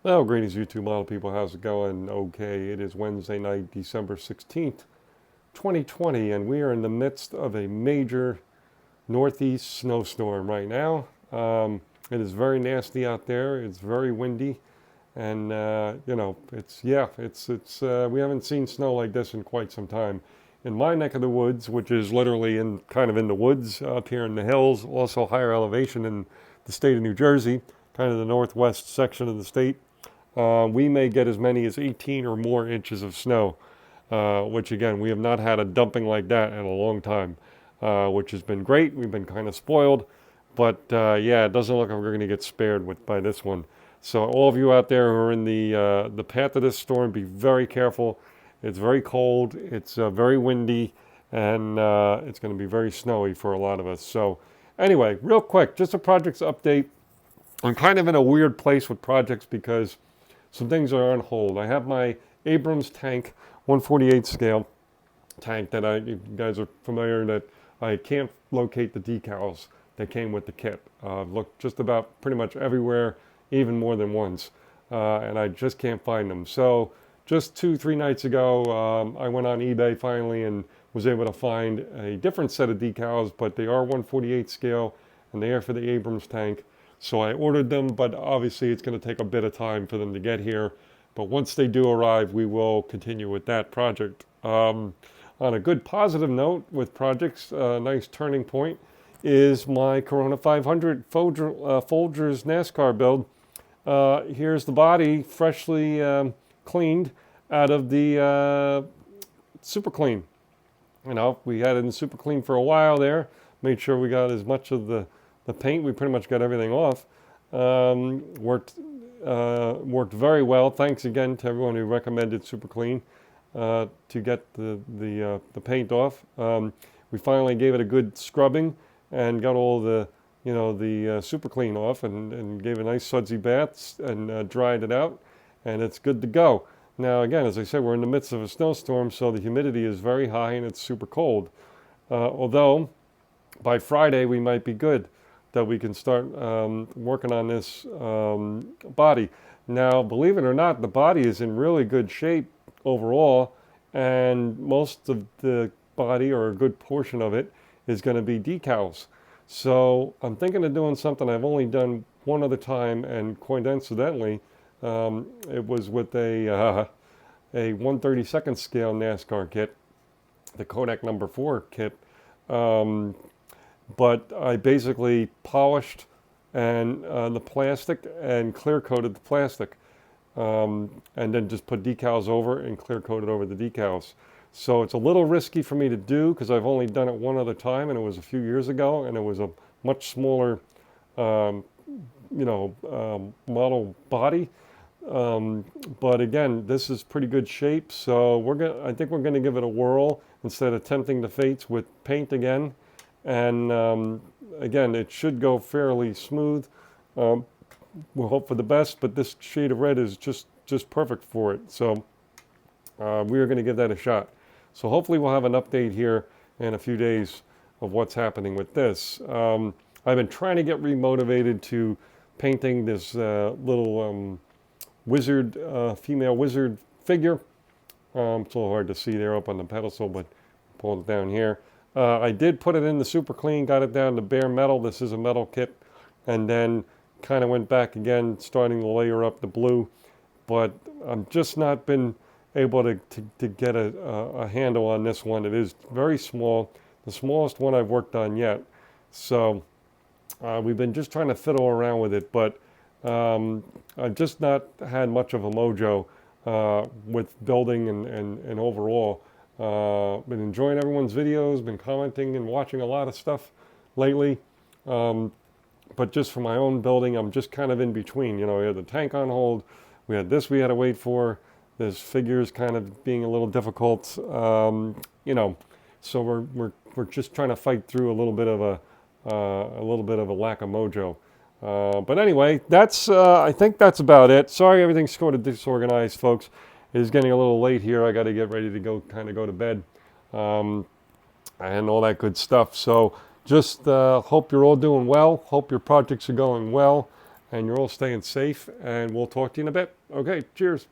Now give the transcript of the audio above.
Well, greetings, YouTube model people. How's it going? Okay, it is Wednesday night, December 16th, 2020, and we are in the midst of a major northeast snowstorm right now. It is very nasty out there. It's very windy, and we haven't seen snow like this in quite some time. In my neck of the woods, which is literally in kind of in the woods up here in the hills, also higher elevation in the state of New Jersey, kind of the northwest section of the state. We may get as many as 18 or more inches of snow, which again, we have not had a dumping like that in a long time, which has been great. We've been kind of spoiled, but yeah, it doesn't look like we're going to get spared by this one. So all of you out there who are in the path of this storm, be very careful. It's very cold, it's very windy, and it's going to be very snowy for a lot of us. So anyway, real quick, just a projects update. I'm kind of in a weird place with projects because some things are on hold. I have my Abrams tank, 148 scale tank that you guys are familiar that I can't locate the decals that came with the kit. I've looked just about pretty much everywhere, even more than once, and I just can't find them. So just 2-3 nights ago, I went on eBay finally and was able to find a different set of decals, but they are 148 scale and they are for the Abrams tank. So I ordered them, but obviously it's going to take a bit of time for them to get here. But once they do arrive, we will continue with that project. On a good positive note with projects, a nice turning point is my Corona 500 Folgers NASCAR build. Here's the body freshly cleaned out of the Super Clean. You know, we had it in Super Clean for a while there, made sure we got as much of the paint. We pretty much got everything off. Worked very well. Thanks again to everyone who recommended Super Clean to get the paint off. We finally gave it a good scrubbing and got all the Super Clean off and gave a nice sudsy bath and dried it out, and it's good to go. Now again, as I said, we're in the midst of a snowstorm, so the humidity is very high and it's super cold. Although by Friday we might be good, that we can start working on this body. Now, believe it or not, the body is in really good shape overall, and most of the body, or a good portion of it, is going to be decals. So I'm thinking of doing something I've only done one other time, and coincidentally, it was with a 1/32nd scale NASCAR kit, the Kodak number 4 kit. But I basically polished and the plastic and clear coated the plastic, and then just put decals over and clear coated over the decals. So it's a little risky for me to do because I've only done it one other time, and it was a few years ago, and it was a much smaller, model body. But again, this is pretty good shape, so I think we're gonna give it a whirl instead of tempting the fates with paint again. And again, it should go fairly smooth. We'll hope for the best, but this shade of red is just perfect for it. So we are going to give that a shot. So hopefully we'll have an update here in a few days of what's happening with this. I've been trying to get remotivated to painting this little wizard, female wizard figure. It's a little hard to see there up on the pedestal, but pull it down here. I did put it in the Super Clean, got it down to bare metal. This is a metal kit. And then kind of went back again, starting to layer up the blue. But I've just not been able to get a handle on this one. It is very small, the smallest one I've worked on yet. So we've been just trying to fiddle around with it. But I've just not had much of a mojo with building and overall. Been enjoying everyone's videos, been commenting and watching a lot of stuff lately. But just for my own building, I'm just kind of in between. You know, we had the tank on hold. We had this we had to wait for. This figure's kind of being a little difficult. So we're just trying to fight through a little bit of a lack of mojo. But anyway, I think that's about it. Sorry everything's sort of disorganized, folks. It is getting a little late here. I got to get ready to go to bed and all that good stuff. So just hope you're all doing well. Hope your projects are going well. and you're all staying safe, and we'll talk to you in a bit. Okay, cheers.